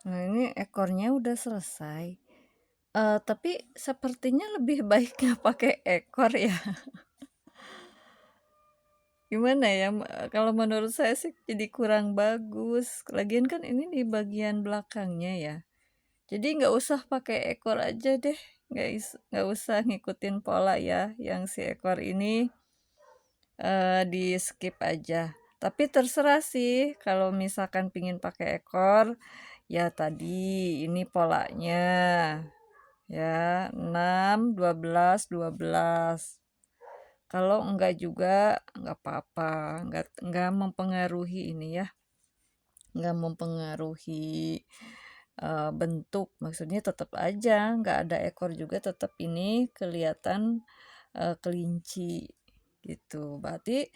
Nah, ini ekornya udah selesai. Tapi sepertinya lebih baik nggak pakai ekor ya. Gimana ya, kalau menurut saya sih jadi kurang bagus. Lagian kan ini di bagian belakangnya ya. Jadi nggak usah pakai ekor aja deh. Nggak usah ngikutin pola ya, yang si ekor ini di skip aja. Tapi terserah sih, kalau misalkan pingin pakai ekor, ya tadi ini polanya. Ya, 6, 12, 12. Kalau enggak juga enggak apa-apa, enggak mempengaruhi ini ya, enggak mempengaruhi bentuk. Maksudnya tetap aja enggak ada ekor juga tetap ini kelihatan kelinci gitu. Berarti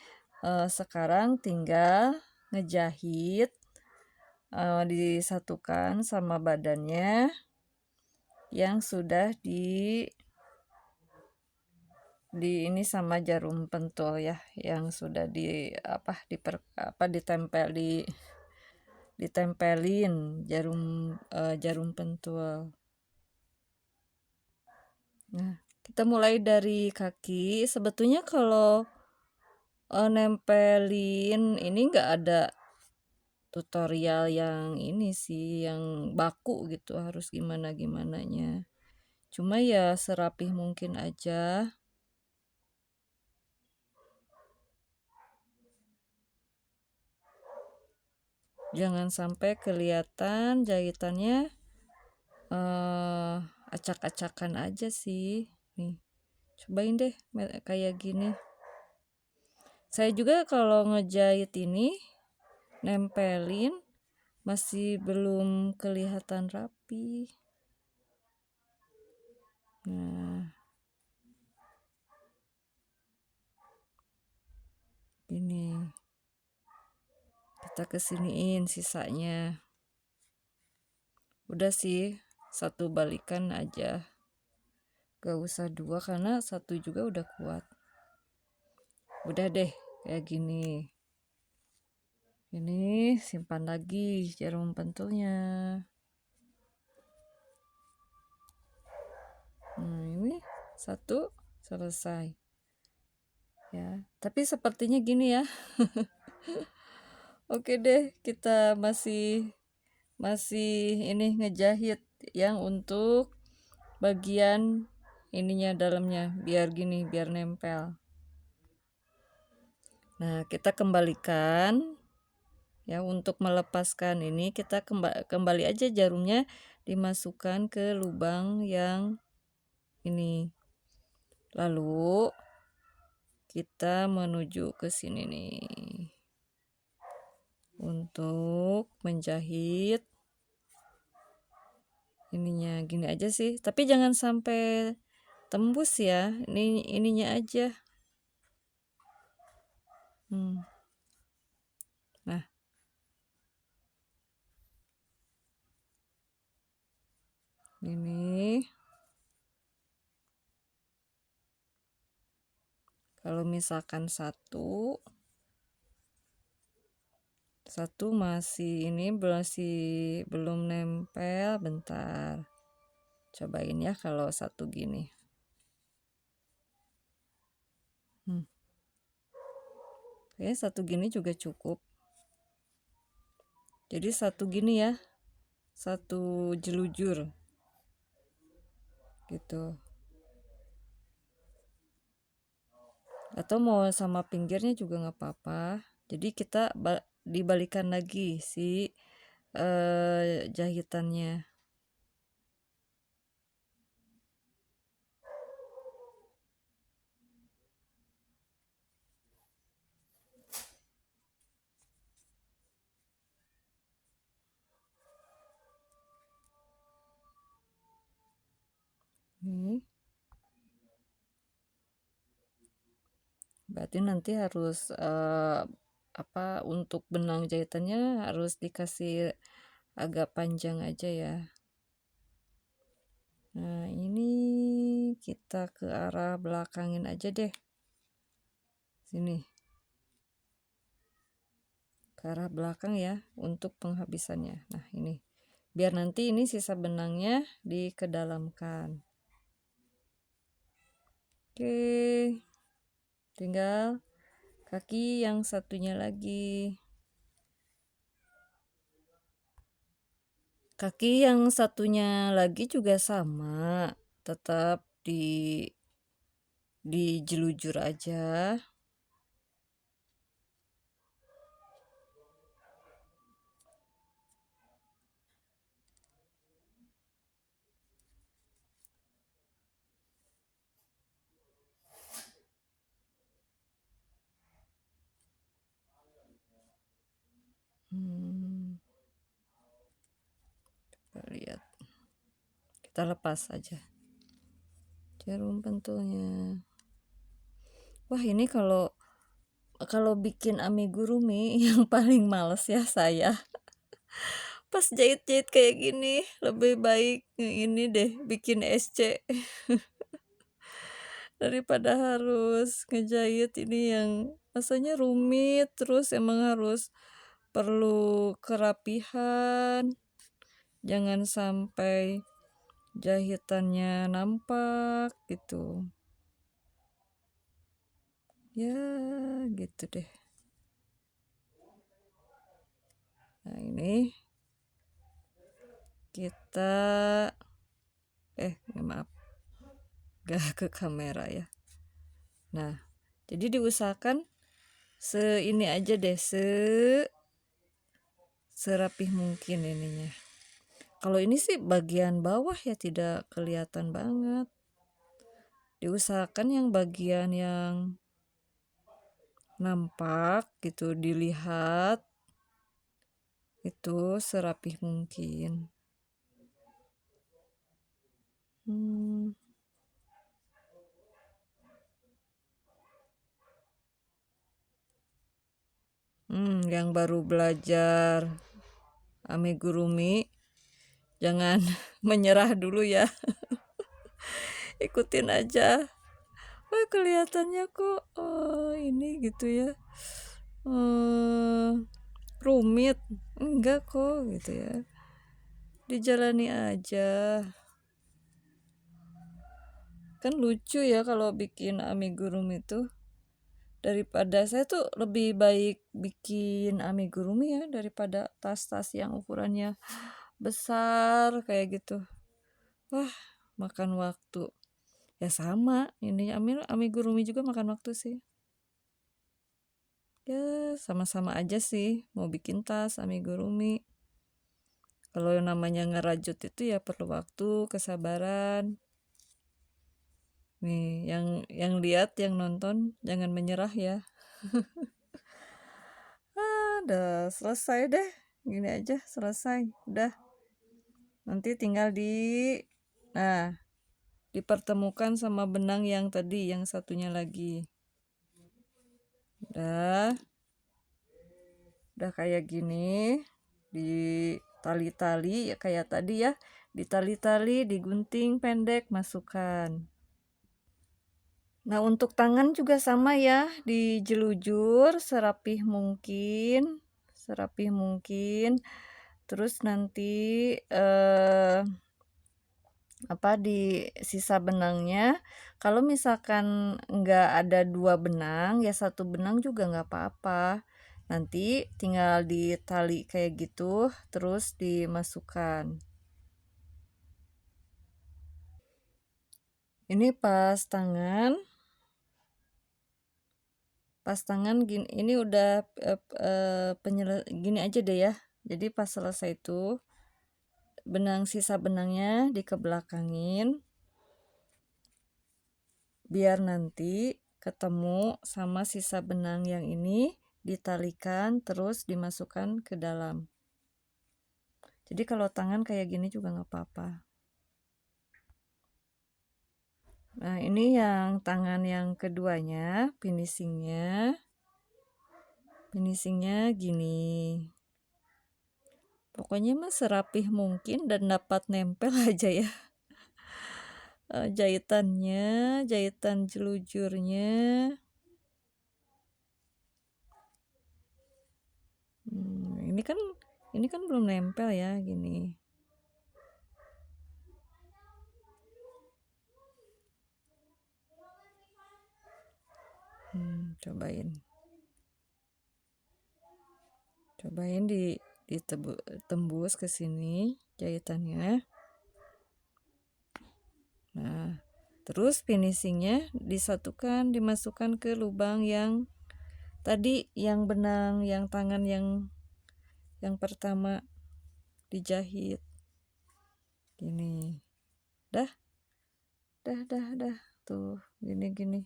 sekarang tinggal ngejahit, disatukan sama badannya yang sudah di ini sama jarum pentul ya, yang sudah ditempelin jarum pentul. Nah, kita mulai dari kaki. Sebetulnya kalau nempelin ini nggak ada tutorial yang ini sih, yang baku gitu harus gimana gimananya. Cuma ya serapih mungkin aja. Jangan sampai kelihatan jahitannya acak-acakan aja sih. Nih, cobain deh kayak gini. Saya juga kalau ngejahit ini nempelin masih belum kelihatan rapi. Nah, ini kita kesiniin sisanya. Udah sih, satu balikan aja. Gak usah dua karena satu juga udah kuat. Udah deh, kayak gini. Ini simpan lagi jarum pentulnya. Nah, ini satu selesai. Ya, tapi sepertinya gini ya. Oke deh, kita masih masih ini ngejahit yang untuk bagian ininya dalamnya biar gini, biar nempel. Nah, kita kembalikan ya, untuk melepaskan ini kita kembali aja jarumnya dimasukkan ke lubang yang ini. Lalu kita menuju ke sini nih untuk menjahit ininya. Gini aja sih, tapi jangan sampai tembus ya, ininya aja. Nah, ini kalau misalkan satu masih ini belum nempel, bentar. Cobain ya kalau satu gini. Oke, satu gini juga cukup. Jadi satu gini ya, satu jelujur gitu. Atau mau sama pinggirnya juga nggak apa-apa. Jadi kita dibalikan lagi si jahitannya. Nih. Berarti nanti harus untuk benang jahitannya harus dikasih agak panjang aja ya. Nah, ini kita ke arah belakangin aja deh. Sini. Ke arah belakang ya untuk penghabisannya. Nah, ini biar nanti ini sisa benangnya dikedalamkan. Oke, tinggal kaki yang satunya lagi. Kaki yang satunya lagi juga sama, tetap dijelujur aja. Kita lihat, kita lepas aja jarum pentulnya. Wah, ini kalau bikin amigurumi yang paling males ya saya. Pas jahit-jahit kayak gini, lebih baik ini deh, bikin SC daripada harus ngejahit ini yang rasanya rumit, terus emang harus perlu kerapihan. Jangan sampai jahitannya nampak gitu. Ya, gitu deh. Nah, ini kita maaf, gak ke kamera ya. Nah, jadi diusahakan ini aja deh, serapih mungkin ininya. Kalau ini sih bagian bawah ya tidak kelihatan banget. Diusahakan yang bagian yang nampak gitu dilihat itu serapih mungkin. Yang baru belajar amigurumi jangan menyerah dulu ya. Ikutin aja. Wah, kelihatannya kok ini gitu ya. Rumit. Enggak kok gitu ya. Dijalani aja. Kan lucu ya kalau bikin amigurumi itu. Daripada saya tuh lebih baik bikin amigurumi ya daripada tas-tas yang ukurannya besar kayak gitu. Wah, makan waktu. Ya sama, ini amigurumi juga makan waktu sih. Ya, sama-sama aja sih mau bikin tas amigurumi. Kalau yang namanya ngerajut itu ya perlu waktu, kesabaran. Nih, yang lihat, yang nonton jangan menyerah ya. Udah selesai deh. Gini aja selesai. Udah. Nanti tinggal dipertemukan sama benang yang tadi, yang satunya lagi. Udah kayak gini. Di tali-tali ya kayak tadi ya. Ditali-tali, digunting pendek, masukkan. Nah, untuk tangan juga sama ya, dijelujur serapih mungkin, terus nanti di sisa benangnya, kalau misalkan nggak ada 2 benang, ya 1 benang juga nggak apa-apa. Nanti tinggal ditali kayak gitu, terus dimasukkan. Ini pas tangan gini, ini udah gini aja deh ya. Jadi pas selesai itu sisa benangnya dikebelakangin biar nanti ketemu sama sisa benang yang ini ditalikan terus dimasukkan ke dalam. Jadi kalau tangan kayak gini juga nggak apa-apa. Nah, ini yang tangan yang keduanya, finishingnya gini. Pokoknya mah serapih mungkin dan dapat nempel aja ya. Jahitannya, jahitan jelujurnya. Ini kan belum nempel ya gini. Cobain ditembus ke sini jahitannya. Nah, terus finishingnya dimasukkan ke lubang yang tadi, yang benang, yang tangan yang pertama dijahit. Gini. Dah. Tuh, gini.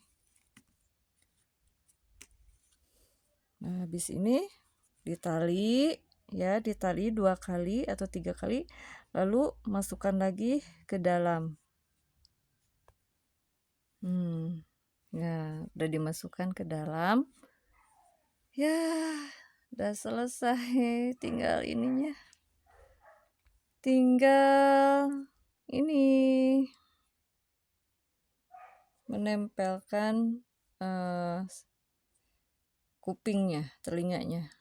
Nah, habis ini ditali 2 kali atau 3 kali, lalu masukkan lagi ke dalam. Ya, udah dimasukkan ke dalam. Ya, udah selesai. Tinggal ininya. Tinggal ini menempelkan kupingnya, telinganya.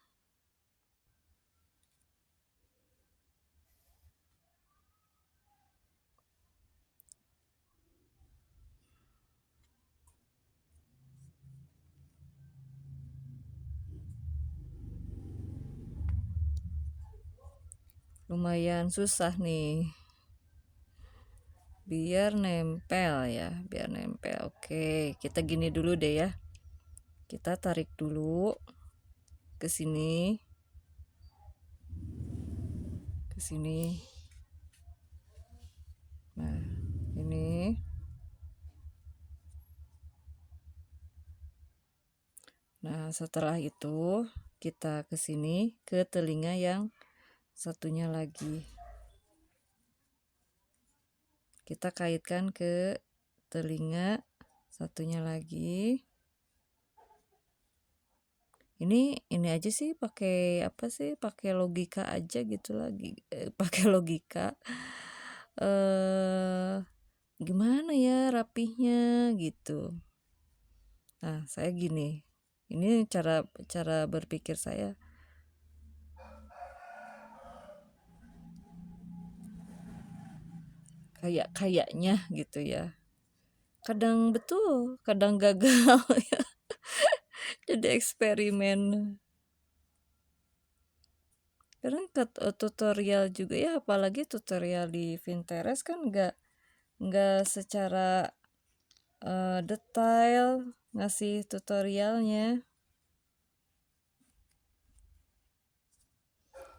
Lumayan susah nih. Biar nempel ya, Oke, kita gini dulu deh ya. Kita tarik dulu ke sini. Nah, ini. Nah, setelah itu kita ke sini ke telinga yang satunya lagi. Kita kaitkan ke telinga satunya lagi. Ini aja sih pakai apa sih? Pakai logika aja gitu lagi. Pakai logika. Gimana ya rapihnya gitu. Nah, saya gini. Ini cara berpikir saya. Kayaknya gitu ya. Kadang betul, kadang gagal ya. Jadi eksperimen. Karena tutorial juga ya, apalagi tutorial di Pinterest kan nggak secara detail ngasih tutorialnya.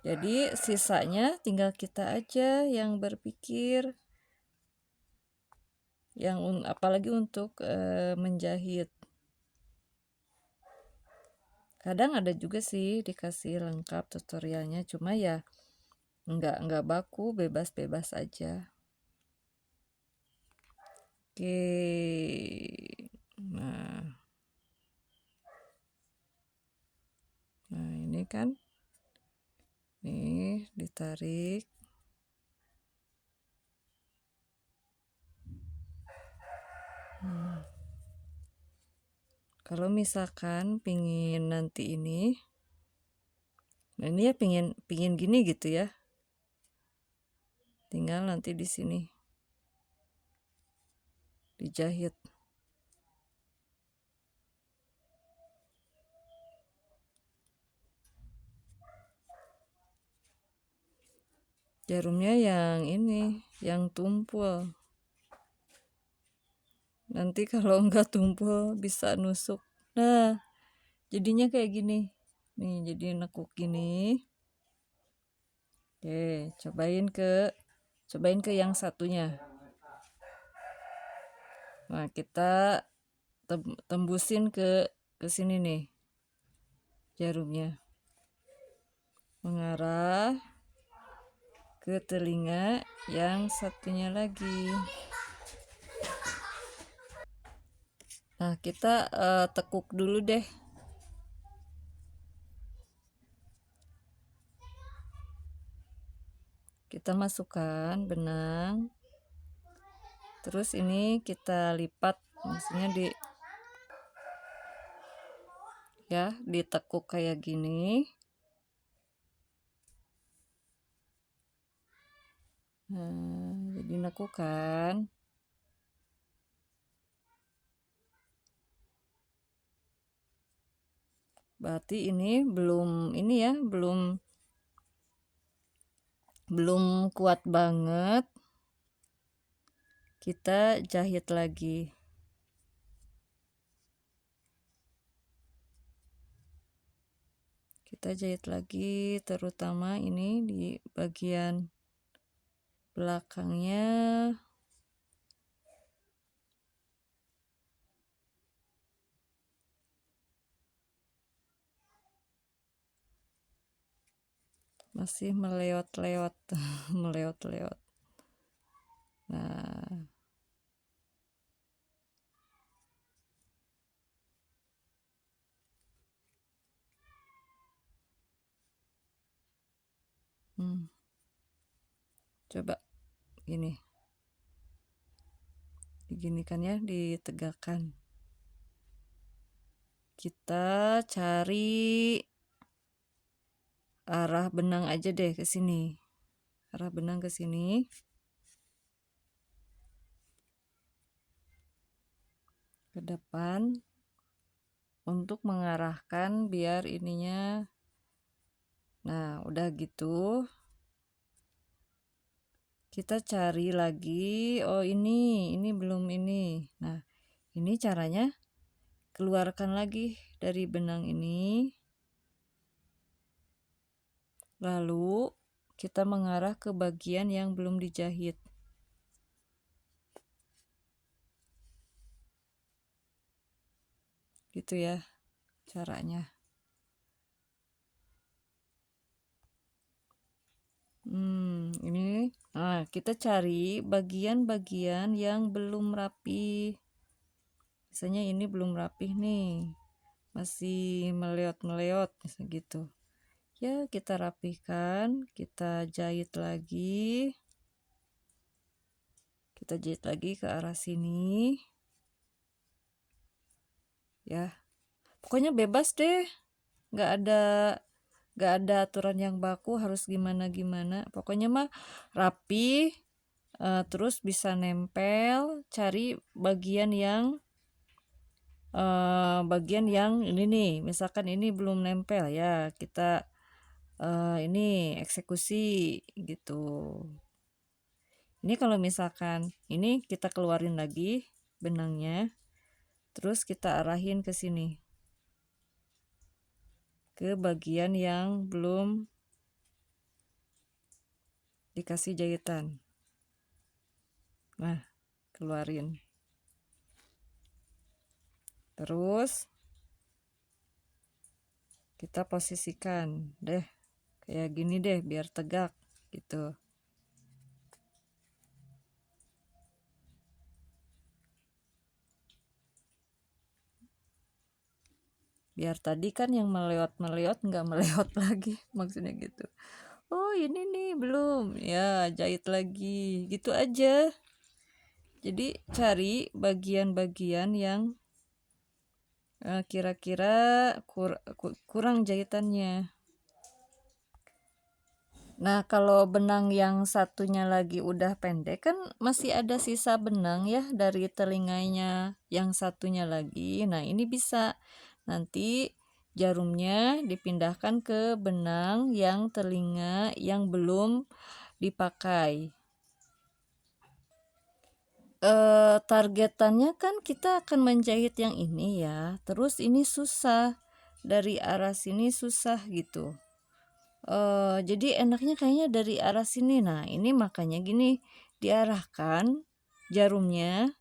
Jadi sisanya tinggal kita aja yang berpikir, apalagi untuk menjahit. Kadang ada juga sih dikasih lengkap tutorialnya, cuma ya nggak baku, bebas-bebas aja. Oke. Nah ini kan, nih ditarik. Kalau misalkan pingin nanti ini, nah ini ya pingin gini gitu ya, tinggal nanti di sini dijahit. Jarumnya yang ini, yang tumpul. Nanti kalau nggak tumpul bisa nusuk. Nah, jadinya kayak gini. Nih, jadi nekuk gini. Oke, cobain ke yang satunya. Nah, kita tembusin ke sini nih. Jarumnya mengarah ke telinga yang satunya lagi. Nah, kita tekuk dulu deh. Kita masukkan benang. Terus ini kita lipat, maksudnya ditekuk kayak gini. Nah, jadi nekukan. Berarti ini ini ya, belum kuat banget. Kita jahit lagi. Kita jahit lagi, terutama ini di bagian belakangnya. Masih meleot-leot. Meleot-leot. Nah, coba ini diginikan ya, ditegakkan. Kita cari arah benang aja deh ke sini. Arah benang ke sini. Ke depan untuk mengarahkan biar ininya. Nah, udah gitu. Kita cari lagi. Oh, ini belum ini. Nah, ini caranya keluarkan lagi dari benang ini. Lalu kita mengarah ke bagian yang belum dijahit. Gitu ya caranya. Ini. Nah, kita cari bagian-bagian yang belum rapi. Misalnya ini belum rapih nih. Masih meleot-meleot gitu. Ya, kita rapihkan, kita jahit lagi. Kita jahit lagi ke arah sini. Ya. Pokoknya bebas deh. Nggak ada aturan yang baku harus gimana-gimana. Pokoknya mah rapi, terus bisa nempel, cari bagian yang ini nih, misalkan ini belum nempel ya, kita ini eksekusi gitu. Ini kalau misalkan ini kita keluarin lagi benangnya, terus kita arahin ke sini, ke bagian yang belum dikasih jahitan. Nah, keluarin. Terus kita posisikan deh kayak gini deh biar tegak gitu. Biar tadi kan yang meleot-meleot nggak meleot lagi, maksudnya gitu. Oh, ini nih belum. Ya, jahit lagi. Gitu aja. Jadi cari bagian-bagian yang kira-kira kurang jahitannya. Nah, kalau benang yang satunya lagi udah pendek kan masih ada sisa benang ya dari telinganya yang satunya lagi. Nah, ini bisa nanti jarumnya dipindahkan ke benang yang telinga yang belum dipakai. Targetannya kan kita akan menjahit yang ini ya. Terus ini susah. Dari arah sini susah gitu. Jadi enaknya kayaknya dari arah sini. Nah, ini makanya gini, diarahkan jarumnya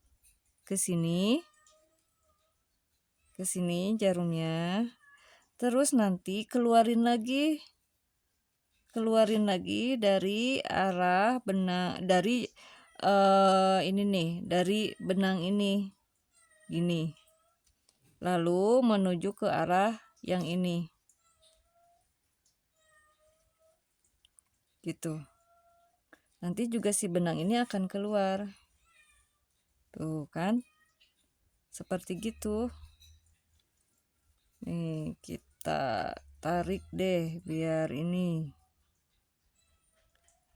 ke sini jarumnya. Terus nanti keluarin lagi dari arah benang, dari ini nih, dari benang ini gini. Lalu menuju ke arah yang ini. Gitu. Nanti juga si benang ini akan keluar. Tuh kan? Seperti gitu. Nih, kita tarik deh biar ini.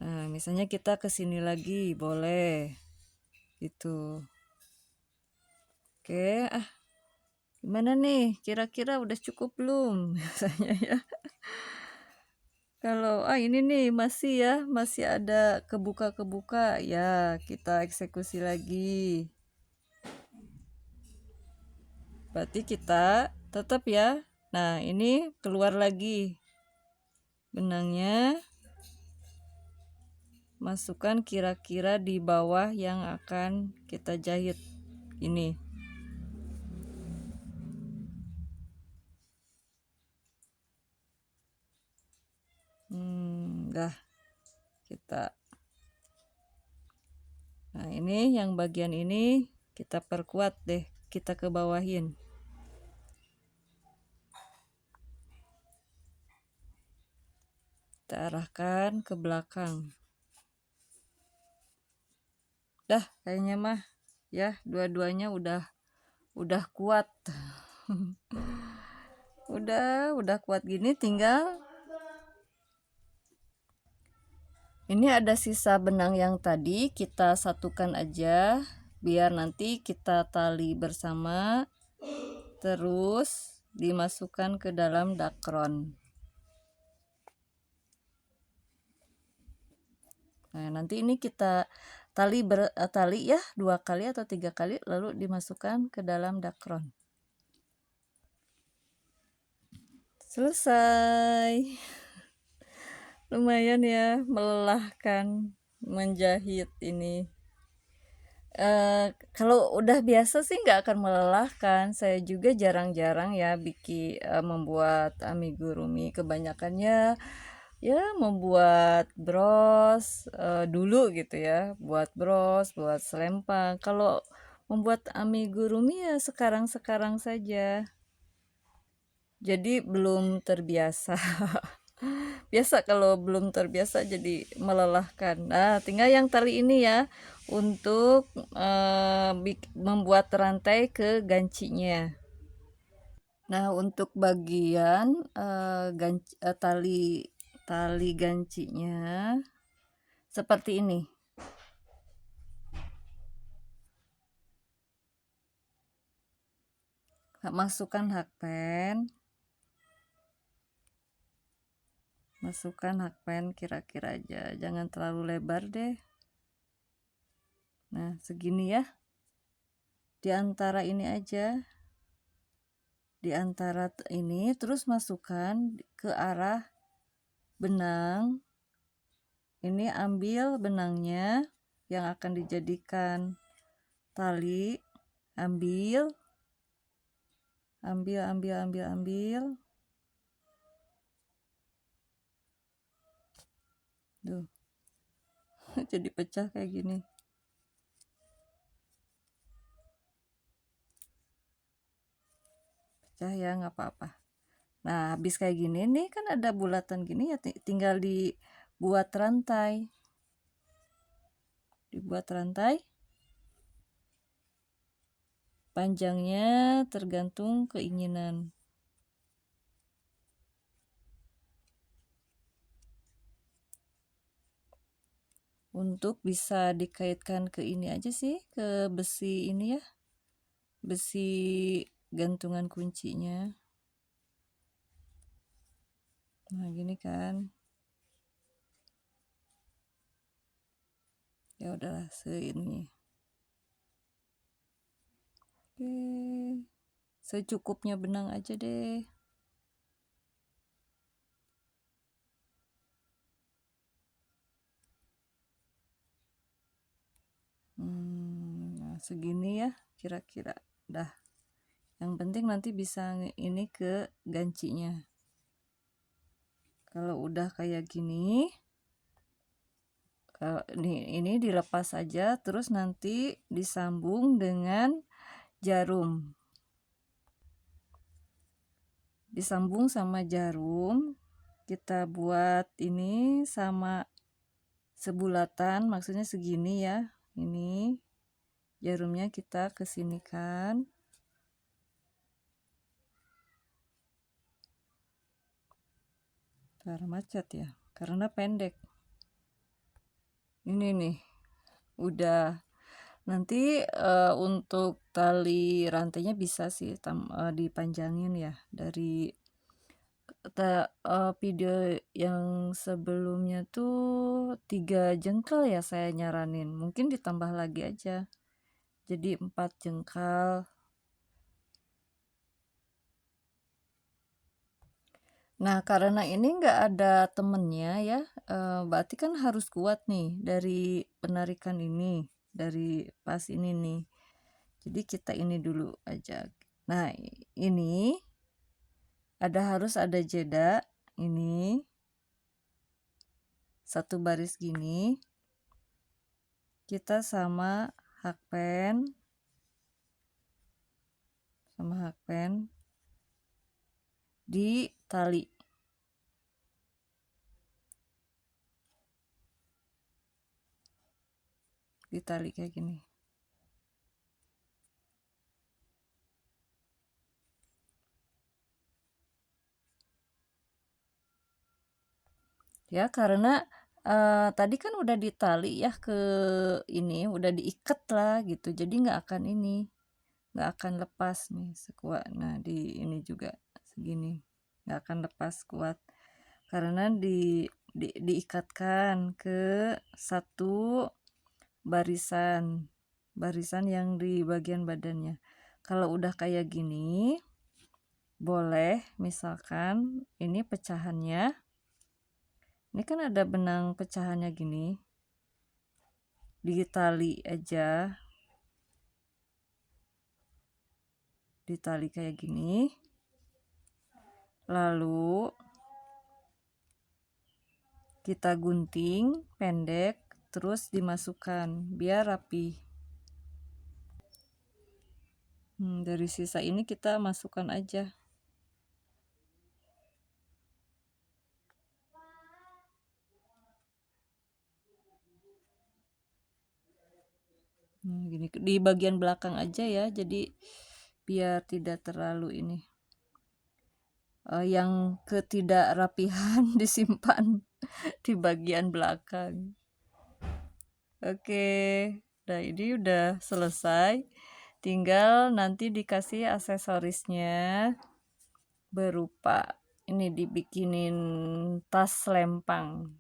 Nah, misalnya kita ke sini lagi, boleh. Gitu. Oke, Gimana nih, kira-kira udah cukup belum? Biasanya ya. Kalau ini nih masih ada kebuka-kebuka, ya kita eksekusi lagi. Berarti kita tetap ya. Nah, ini keluar lagi benangnya. Masukkan kira-kira di bawah yang akan kita jahit ini. Dah kita. Nah, ini yang bagian ini kita perkuat deh, kita ke bawahin. Kita arahkan ke belakang. Dah kayaknya mah ya, dua-duanya udah kuat. udah kuat gini, tinggal ini ada sisa benang yang tadi kita satukan aja biar nanti kita tali bersama, terus dimasukkan ke dalam dakron. Nah, nanti ini kita tali ya 2 kali atau 3 kali, lalu dimasukkan ke dalam dakron. Selesai. Lumayan ya, melelahkan menjahit ini. Kalau udah biasa sih nggak akan melelahkan. Saya juga jarang-jarang ya membuat amigurumi. Kebanyakannya ya membuat bros dulu gitu ya, buat bros, buat selempang. Kalau membuat amigurumi ya sekarang-sekarang saja. Jadi belum terbiasa. Biasa kalau belum terbiasa jadi melelahkan. Nah, tinggal yang tali ini ya untuk membuat rantai ke gancinya. Nah, untuk bagian tali gancinya seperti ini. Masukkan hakpen. Kira-kira aja, jangan terlalu lebar deh. Nah, segini ya. Di antara ini aja. Di antara ini terus masukkan ke arah benang. Ini ambil benangnya yang akan dijadikan tali, ambil. Duh. Jadi pecah kayak gini. Pecah ya, nggak apa-apa. Nah, habis kayak gini nih kan ada bulatan gini ya, tinggal dibuat rantai. Panjangnya tergantung keinginan. Untuk bisa dikaitkan ke ini aja sih, ke besi ini ya. Besi gantungan kuncinya. Nah, gini kan. Ya udahlah ini. Oke. Secukupnya benang aja deh. Nah, segini ya kira-kira. Dah. Yang penting nanti bisa ini ke gancinya. Kalau udah kayak gini, ini dilepas aja, terus nanti disambung dengan jarum. Disambung sama jarum, kita buat ini sama sebulatan, maksudnya segini ya. Ini jarumnya kita kesinikan. Karena macet ya, karena pendek. Ini nih, udah Nanti, untuk tali rantainya bisa sih dipanjangin ya dari video yang sebelumnya tuh 3 jengkal ya saya nyaranin, mungkin ditambah lagi aja jadi 4 jengkal. Nah, karena ini nggak ada temennya ya, berarti kan harus kuat nih dari penarikan ini, dari pas ini nih. Jadi kita ini dulu aja. Nah, ini harus ada jeda ini satu baris gini. Kita sama hakpen di tali. Di tali kayak gini. Ya, karena tadi kan udah ditali ya ke ini, udah diikat lah gitu. Jadi nggak akan lepas nih sekuat. Nah, di ini juga segini. Nggak akan lepas kuat. Karena diikatkan ke satu barisan yang di bagian badannya. Kalau udah kayak gini, boleh misalkan ini pecahannya, ini kan ada benang pecahannya gini, ditali aja, ditali kayak gini, lalu kita gunting pendek terus dimasukkan biar rapi. Dari sisa ini kita masukkan aja. Gini di bagian belakang aja ya, jadi biar tidak terlalu ini yang ketidakrapihan disimpan di bagian belakang. Oke, nah ini udah selesai, tinggal nanti dikasih aksesorisnya berupa ini dibikinin tas lempang.